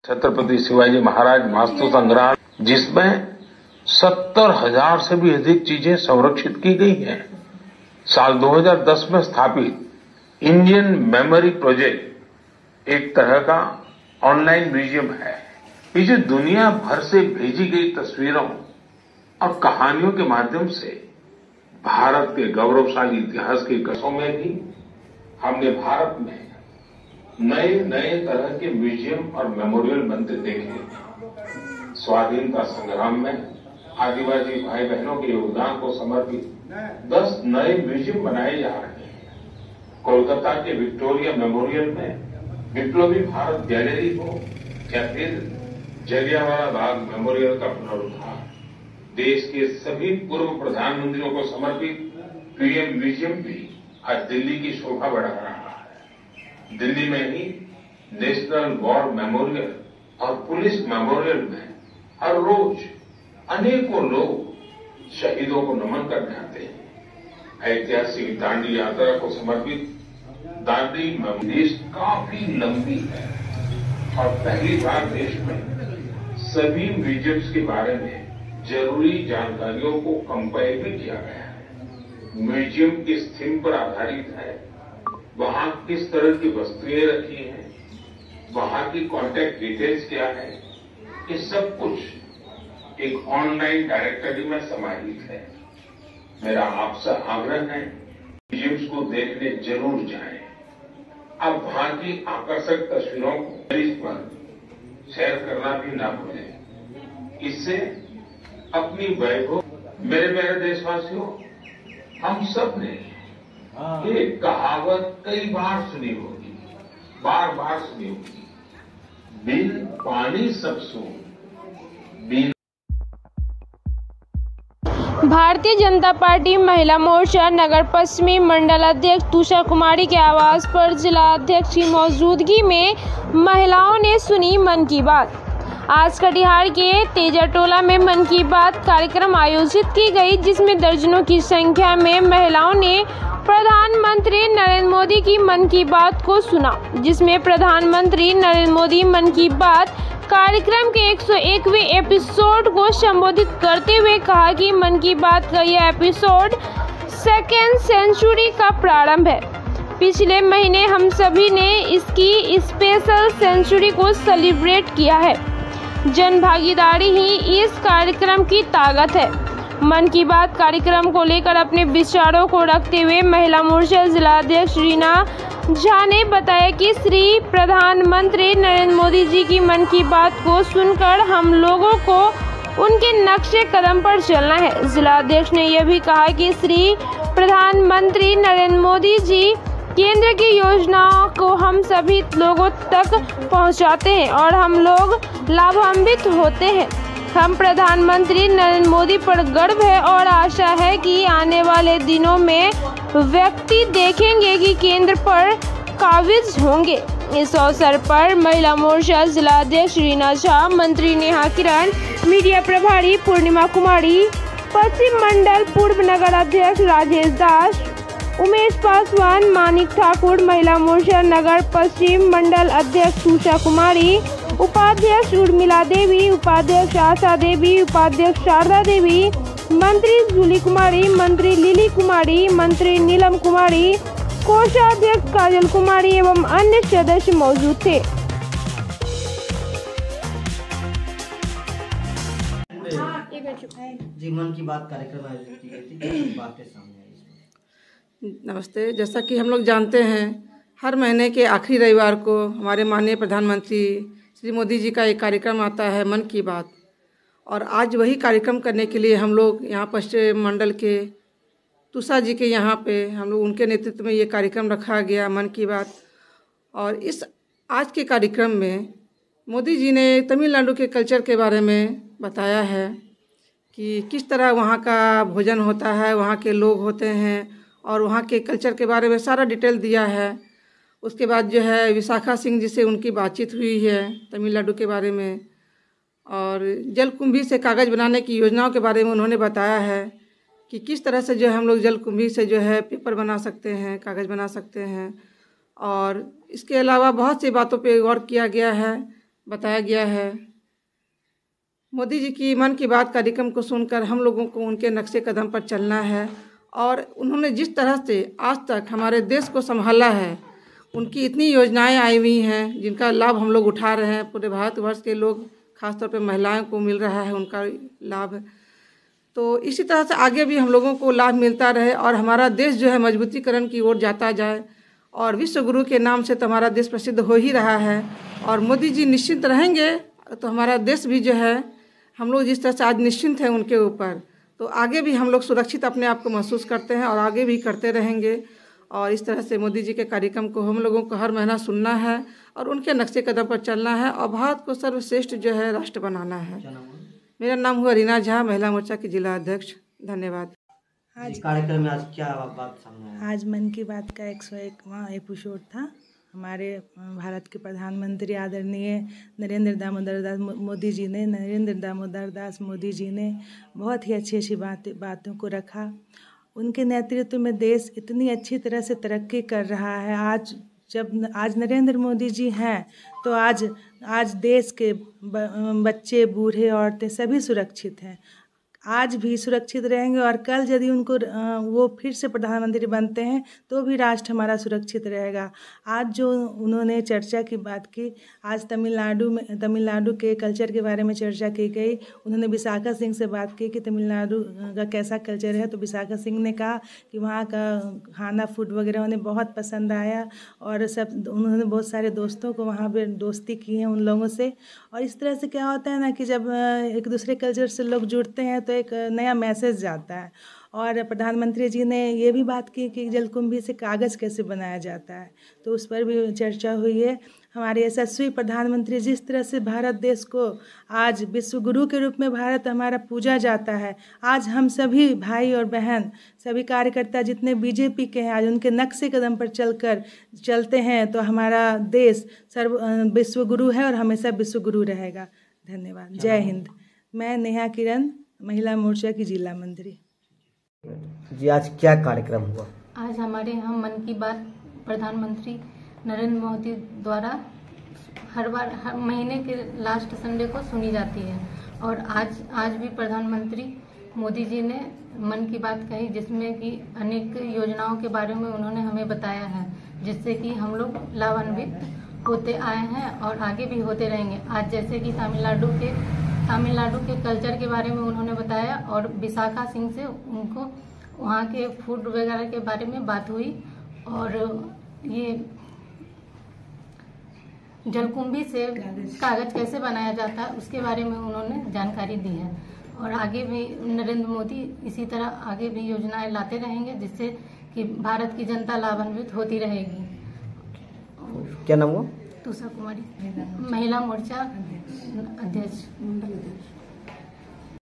छत्रपति शिवाजी महाराज वास्तु संग्रहालय, जिसमें 70,000 से भी अधिक चीजें संरक्षित की गई हैं। साल 2010 में स्थापित इंडियन मेमोरी प्रोजेक्ट एक तरह का ऑनलाइन म्यूजियम है। ये जो दुनिया भर से भेजी गई तस्वीरों और कहानियों के माध्यम से भारत के गौरवशाली इतिहास के कथाओं में भी हमने भारत में नए नए तरह के म्यूजियम और मेमोरियल बनते देखे। स्वाधीनता संग्राम में आदिवासी भाई बहनों के योगदान को समर्पित 10 नए म्यूजियम बनाए जा रहे हैं। कोलकाता के विक्टोरिया मेमोरियल में विप्लवी भारत गैलरी हो या फिर जलियांवाला बाग मेमोरियल का पुनरुद्धार, देश के सभी पूर्व प्रधानमंत्रियों को समर्पित पीएम म्यूजियम भी आज दिल्ली की शोभा बढ़ा रहा है। दिल्ली में ही नेशनल वॉर मेमोरियल और पुलिस मेमोरियल में हर रोज अनेकों लोग शहीदों को नमन करने आते हैं। ऐतिहासिक दांडी यात्रा को समर्पित दांडी लिस्ट काफी लंबी है और पहली बार देश में सभी म्यूजियम्स के बारे में जरूरी जानकारियों को कंपाइल भी किया गया है। म्यूजियम किस थीम पर आधारित है, वहां किस तरह की वस्तुएं रखी हैं, वहां की कॉन्टैक्ट डिटेल्स क्या है, ये सब कुछ एक ऑनलाइन डायरेक्टरी में समाहित है। मेरा आपसे आग्रह है, म्यूजियम्स को देखने जरूर जाएं। अब वहां की आकर्षक तस्वीरों को इस पर शेयर करना भी ना भूलें। इससे अपनी वैभव, मेरे प्यारे देशवासियों, हम सब ने ये कहावत कई बार सुनी होगी, बार बार सुनी होगी, बिन पानी सब सून, बिन। भारतीय जनता पार्टी महिला मोर्चा नगर पश्चिमी मंडल अध्यक्ष तुषा कुमारी के आवास पर जिला अध्यक्ष की मौजूदगी में महिलाओं ने सुनी मन की बात। आज कटिहार के तेजाटोला में मन की बात कार्यक्रम आयोजित की गई, जिसमें दर्जनों की संख्या में महिलाओं ने प्रधानमंत्री नरेंद्र मोदी की मन की बात को सुना, जिसमें प्रधानमंत्री नरेंद्र मोदी मन की बात कार्यक्रम के 101वें एपिसोड को संबोधित करते हुए कहा कि मन की बात का यह एपिसोड सेकेंड सेंचुरी का प्रारंभ है। पिछले महीने हम सभी ने इसकी स्पेशल सेंचुरी को सेलिब्रेट किया है। जन भागीदारी ही इस कार्यक्रम की ताकत है। मन की बात कार्यक्रम को लेकर अपने विचारों को रखते हुए महिला मोर्चा जिला अध्यक्ष रीना झा ने बताया कि श्री प्रधानमंत्री नरेंद्र मोदी जी की मन की बात को सुनकर हम लोगों को उनके नक्शे कदम पर चलना है। जिला अध्यक्ष ने यह भी कहा कि श्री प्रधानमंत्री नरेंद्र मोदी जी केंद्र की योजनाओं को हम सभी लोगों तक पहुंचाते हैं और हम लोग लाभान्वित होते हैं। हम प्रधानमंत्री नरेंद्र मोदी पर गर्व है और आशा है कि आने वाले दिनों में व्यक्ति देखेंगे कि केंद्र पर काबिज होंगे। इस अवसर पर महिला मोर्चा जिला अध्यक्ष रीना झा, मंत्री नेहा किरण, मीडिया प्रभारी पूर्णिमा कुमारी, पश्चिम मंडल पूर्व नगर अध्यक्ष राजेश दास, उमेश पासवान, मानिक ठाकुर, महिला मोर्चा नगर पश्चिम मंडल अध्यक्ष तुषा कुमारी, उपाध्यक्ष उर्मिला देवी, उपाध्यक्ष आशा देवी, उपाध्यक्ष शारदा देवी, मंत्री जूली कुमारी, मंत्री लिली कुमारी, मंत्री नीलम कुमारी, कोषाध्यक्ष काजल कुमारी एवं अन्य सदस्य मौजूद थे। जी, मन की बात कार्यक्रम आयोजित की गई थी, बातें सामने आई। नमस्ते। जैसा कि हम लोग जानते हैं, हर महीने के आखिरी रविवार को हमारे माननीय प्रधानमंत्री श्री मोदी जी का एक कार्यक्रम आता है, मन की बात, और आज वही कार्यक्रम करने के लिए हम लोग यहाँ पश्चिम मंडल के तुषा जी के यहाँ पे हम लोग उनके नेतृत्व में ये कार्यक्रम रखा गया, मन की बात। और इस आज के कार्यक्रम में मोदी जी ने तमिलनाडु के कल्चर के बारे में बताया है कि किस तरह वहाँ का भोजन होता है, वहाँ के लोग होते हैं और वहाँ के कल्चर के बारे में सारा डिटेल दिया है। उसके बाद जो है विशाखा सिंह जी से उनकी बातचीत हुई है तमिलनाडु के बारे में, और जलकुंभी से कागज़ बनाने की योजनाओं के बारे में उन्होंने बताया है कि किस तरह से जो है हम लोग जलकुंभी से जो है पेपर बना सकते हैं, कागज़ बना सकते हैं। और इसके अलावा बहुत सी बातों पे गौर किया गया है बताया गया है। मोदी जी की मन की बात कार्यक्रम को सुनकर हम लोगों को उनके नक्शे कदम पर चलना है और उन्होंने जिस तरह से आज तक हमारे देश को संभाला है, उनकी इतनी योजनाएं आई हुई हैं जिनका लाभ हम लोग उठा रहे हैं। पूरे भारतवर्ष के लोग, खासतौर पे महिलाओं को मिल रहा है उनका लाभ। तो इसी तरह से आगे भी हम लोगों को लाभ मिलता रहे और हमारा देश जो है मजबूतीकरण की ओर जाता जाए। और विश्व गुरु के नाम से तो हमारा देश प्रसिद्ध हो ही रहा है और मोदी जी निश्चिंत रहेंगे तो हमारा देश भी जो है, हम लोग जिस तरह से आज निश्चिंत हैं उनके ऊपर, तो आगे भी हम लोग सुरक्षित अपने आप को महसूस करते हैं और आगे भी करते रहेंगे। और इस तरह से मोदी जी के कार्यक्रम को हम लोगों को हर महीना सुनना है और उनके नक्शे कदम पर चलना है और भारत को सर्वश्रेष्ठ जो है राष्ट्र बनाना है। मेरा नाम हुआ रीना झा, महिला मोर्चा की जिला अध्यक्ष। धन्यवाद। आज कार्यक्रम में आज क्या बात सामने आई? आज मन की बात का 101वां एपिसोड था। हमारे भारत के प्रधानमंत्री आदरणीय नरेंद्र दामोदर दास मोदी जी ने बहुत ही अच्छी बातों को रखा। उनके नेतृत्व में देश इतनी अच्छी तरह से तरक्की कर रहा है। आज नरेंद्र मोदी जी हैं तो आज देश के बच्चे, बूढ़े, औरतें सभी सुरक्षित हैं। आज भी सुरक्षित रहेंगे और कल यदि उनको वो फिर से प्रधानमंत्री बनते हैं तो भी राष्ट्र हमारा सुरक्षित रहेगा। आज जो उन्होंने चर्चा की बात की, आज तमिलनाडु के कल्चर के बारे में चर्चा की गई। उन्होंने विशाखा सिंह से बात की कि तमिलनाडु का कैसा कल्चर है, तो विशाखा सिंह ने कहा कि वहाँ का खाना, फूड वगैरह उन्हें बहुत पसंद आया और उन्होंने बहुत सारे दोस्तों को वहाँ पर दोस्ती की है उन लोगों से। और इस तरह से क्या होता है ना कि जब एक दूसरे कल्चर से लोग जुड़ते हैं तो एक नया मैसेज जाता है। और प्रधानमंत्री जी ने ये भी बात की कि जलकुंभी से कागज़ कैसे बनाया जाता है, तो उस पर भी चर्चा हुई है। हमारे यशस्वी प्रधानमंत्री जिस तरह से भारत देश को आज विश्व गुरु के रूप में भारत हमारा पूजा जाता है, आज हम सभी भाई और बहन, सभी कार्यकर्ता जितने बीजेपी के हैं, आज उनके नक्शे कदम पर चलते हैं तो हमारा देश विश्व गुरु है और हमेशा विश्व गुरु रहेगा। धन्यवाद। जय हिंद। मैं नेहा किरण, महिला मोर्चा की जिला मंत्री। जी, आज क्या कार्यक्रम हुआ? आज हमारे यहाँ मन की बात प्रधानमंत्री नरेंद्र मोदी द्वारा हर महीने के लास्ट संडे को सुनी जाती है और आज भी प्रधानमंत्री मोदी जी ने मन की बात कही, जिसमें कि अनेक योजनाओं के बारे में उन्होंने हमें बताया है, जिससे कि हम लोग लाभान्वित होते आए हैं और आगे भी होते रहेंगे। आज जैसे कि तमिलनाडु के कल्चर के बारे में उन्होंने बताया और विशाखा सिंह से उनको वहाँ के फूड वगैरह के बारे में बात हुई और ये जलकुंभी से कागज कैसे बनाया जाता है उसके बारे में उन्होंने जानकारी दी है। और आगे भी नरेंद्र मोदी इसी तरह आगे भी योजनाएं लाते रहेंगे, जिससे कि भारत की जनता लाभान्वित होती रहेगी। क्या नाम हुआ? तुषा कुमारी, महिला मोर्चा अध्यक्ष।